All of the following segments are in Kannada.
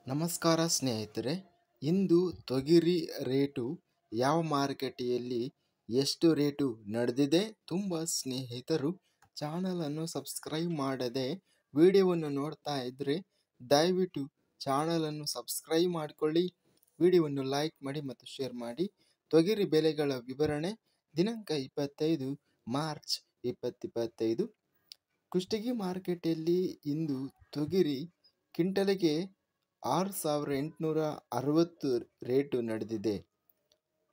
ನಮಸ್ಕಾರ ಸ್ನೇಹಿತರೆ, ಇಂದು ತೊಗರಿ ರೇಟು ಯಾವ ಮಾರುಕಟ್ಟೆಯಲ್ಲಿ ಎಷ್ಟು ರೇಟು ನಡೆದಿದೆ? ತುಂಬ ಸ್ನೇಹಿತರು ಚಾನಲನ್ನು ಸಬ್ಸ್ಕ್ರೈಬ್ ಮಾಡದೆ ವಿಡಿಯೋವನ್ನು ನೋಡ್ತಾ ಇದ್ದರೆ ದಯವಿಟ್ಟು ಚಾನಲನ್ನು ಸಬ್ಸ್ಕ್ರೈಬ್ ಮಾಡಿಕೊಳ್ಳಿ, ವಿಡಿಯೋವನ್ನು ಲೈಕ್ ಮಾಡಿ ಮತ್ತು ಶೇರ್ ಮಾಡಿ. ತೊಗರಿ ಬೆಲೆಗಳ ವಿವರಣೆ ದಿನಾಂಕ 25 ಮಾರ್ಚ್ 2025. ಕುಷ್ಟಗಿ ಮಾರುಕಟ್ಟೆಯಲ್ಲಿ ಇಂದು ತೊಗರಿ ಕ್ವಿಂಟಲಿಗೆ 6,860 ರೇಟು ನಡೆದಿದೆ.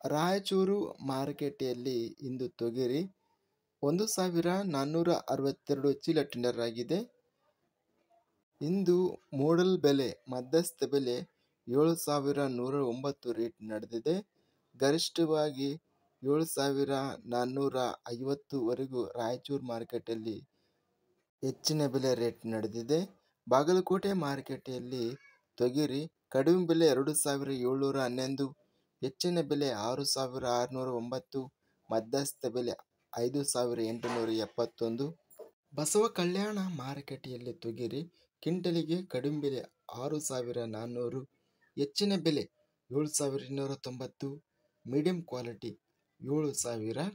ರಾಯಚೂರು ಮಾರುಕಟ್ಟೆಯಲ್ಲಿ ಇಂದು ತೊಗರಿ 1,462 ಚೀಲ ಟೆಂಡರ್ ಆಗಿದೆ. ಇಂದು ಮೂಡಲ್ ಬೆಲೆ ಮಧ್ಯಸ್ಥ ಬೆಲೆ 7,109 ರೇಟ್ ನಡೆದಿದೆ. ಗರಿಷ್ಠವಾಗಿ 7,450 ವರೆಗೂ ರಾಯಚೂರು ಮಾರುಕಟ್ಟೆಯಲ್ಲಿ ಹೆಚ್ಚಿನ ಬೆಲೆ ರೇಟ್ ನಡೆದಿದೆ. ಬಾಗಲಕೋಟೆ ಮಾರುಕಟ್ಟೆಯಲ್ಲಿ ತೊಗರಿ ಕಡಿಮೆ ಬೆಲೆ 2,711, ಹೆಚ್ಚಿನ ಬೆಲೆ 6,609, ಮಧ್ಯಸ್ಥ ಬೆಲೆ 5,871. ಬಸವ ಕಲ್ಯಾಣ ಮಾರುಕಟ್ಟೆಯಲ್ಲಿ ತೊಗರಿ ಕ್ವಿಂಟಲಿಗೆ ಕಡಿಮೆ ಬೆಲೆ 6,400, ಹೆಚ್ಚಿನ ಬೆಲೆ 7,290, ಮೀಡಿಯಂ ಕ್ವಾಲಿಟಿ 7,000.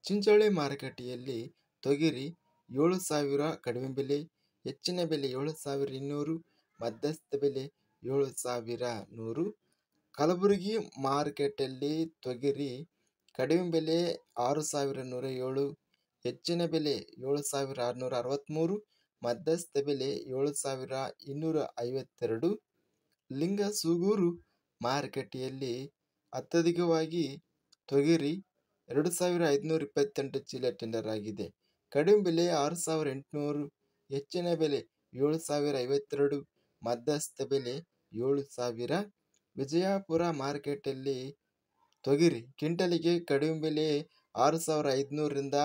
ಚಿಂಚೋಳಿ ಮಾರುಕಟ್ಟೆಯಲ್ಲಿ ತೊಗರಿ 7,000 ಕಡಿಮೆ ಬೆಲೆ, ಹೆಚ್ಚಿನ ಬೆಲೆ 7,200, ಮಧ್ಯಸ್ಥ ಬೆಲೆ 7,100. ಕಲಬುರಗಿ ಮಾರುಕಟ್ಟೆಯಲ್ಲಿ ತೊಗರಿ ಕಡಿಮೆ ಬೆಲೆ 6,107, ಹೆಚ್ಚಿನ ಬೆಲೆ 7,663, ಮಧ್ಯಸ್ಥ ಬೆಲೆ 7,252. ಲಿಂಗಸೂಗೂರು ಮಾರುಕಟ್ಟೆಯಲ್ಲಿ ಅತ್ಯಧಿಕವಾಗಿ ತೊಗರಿ 2,528 ಚೀಲ ಟೆಂಡರ್ ಆಗಿದೆ. ಕಡಿಮೆ ಬೆಲೆ 6,800, ಹೆಚ್ಚಿನ ಬೆಲೆ 7,052, ಮಧ್ಯಸ್ಥ ಬೆಲೆ 7,000. ವಿಜಯಪುರ ಮಾರುಕಟ್ಟೆಯಲ್ಲಿ ತೊಗರಿ ಕ್ವಿಂಟಲಿಗೆ ಕಡಿಮೆ ಬೆಲೆ 6,500ರಿಂದ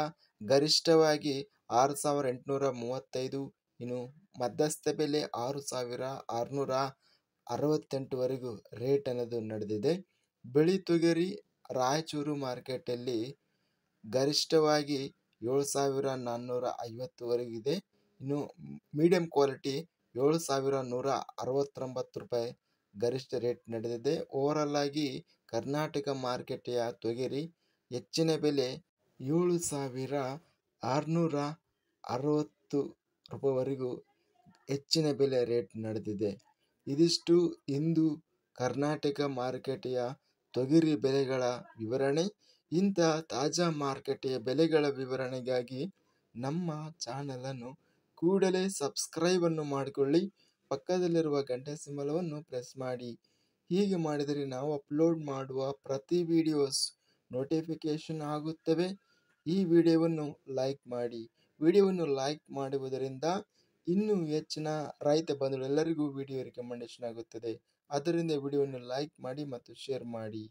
ಗರಿಷ್ಠವಾಗಿ 6,835, ಇನ್ನು ಮಧ್ಯಸ್ಥ ಬೆಲೆ 6,668 ವರೆಗೂ ರೇಟ್ ಅನ್ನೋದು ನಡೆದಿದೆ. ಬಿಳಿ ತೊಗರಿ ರಾಯಚೂರು ಮಾರುಕಟ್ಟೆಯಲ್ಲಿ ಗರಿಷ್ಠವಾಗಿ 7,450 ವರೆಗಿದೆ. ಇನ್ನು ಮೀಡಿಯಂ ಕ್ವಾಲಿಟಿ 7,169 ರೂಪಾಯಿ ಗರಿಷ್ಠ ರೇಟ್ ನಡೆದಿದೆ. ಓವರಾಲ್ ಆಗಿ ಕರ್ನಾಟಕ ಮಾರುಕಟ್ಟೆಯ ತೊಗರಿ ಹೆಚ್ಚಿನ ಬೆಲೆ 7,660 ರೂಪಾಯಿವರೆಗೂ ಹೆಚ್ಚಿನ ಬೆಲೆ ರೇಟ್ ನಡೆದಿದೆ. ಇದಿಷ್ಟು ಇಂದು ಕರ್ನಾಟಕ ಮಾರುಕಟ್ಟೆಯ ತೊಗರಿ ಬೆಲೆಗಳ ವಿವರಣೆ. ಇಂಥ ತಾಜಾ ಮಾರುಕಟ್ಟೆಯ ಬೆಲೆಗಳ ವಿವರಣೆಗಾಗಿ ನಮ್ಮ ಚಾನಲನ್ನು ಕೂಡಲೇ ಸಬ್ಸ್ಕ್ರೈಬನ್ನು ಮಾಡಿಕೊಳ್ಳಿ, ಪಕ್ಕದಲ್ಲಿರುವ ಗಂಟೆ ಸಿಂಬಲವನ್ನು ಪ್ರೆಸ್ ಮಾಡಿ. ಹೀಗೆ ಮಾಡಿದರೆ ನಾವು ಅಪ್ಲೋಡ್ ಮಾಡುವ ಪ್ರತಿ ವಿಡಿಯೋಸ್ ನೋಟಿಫಿಕೇಷನ್ ಆಗುತ್ತವೆ. ಈ ವಿಡಿಯೋವನ್ನು ಲೈಕ್ ಮಾಡಿ. ವಿಡಿಯೋವನ್ನು ಲೈಕ್ ಮಾಡುವುದರಿಂದ ಇನ್ನೂ ಹೆಚ್ಚಿನ ರೈತ ಬಂಧುಗಳೆಲ್ಲರಿಗೂ ವಿಡಿಯೋ ರೆಕಮೆಂಡೇಶನ್ ಆಗುತ್ತದೆ. ಆದ್ದರಿಂದ ವಿಡಿಯೋವನ್ನು ಲೈಕ್ ಮಾಡಿ ಮತ್ತು ಶೇರ್ ಮಾಡಿ.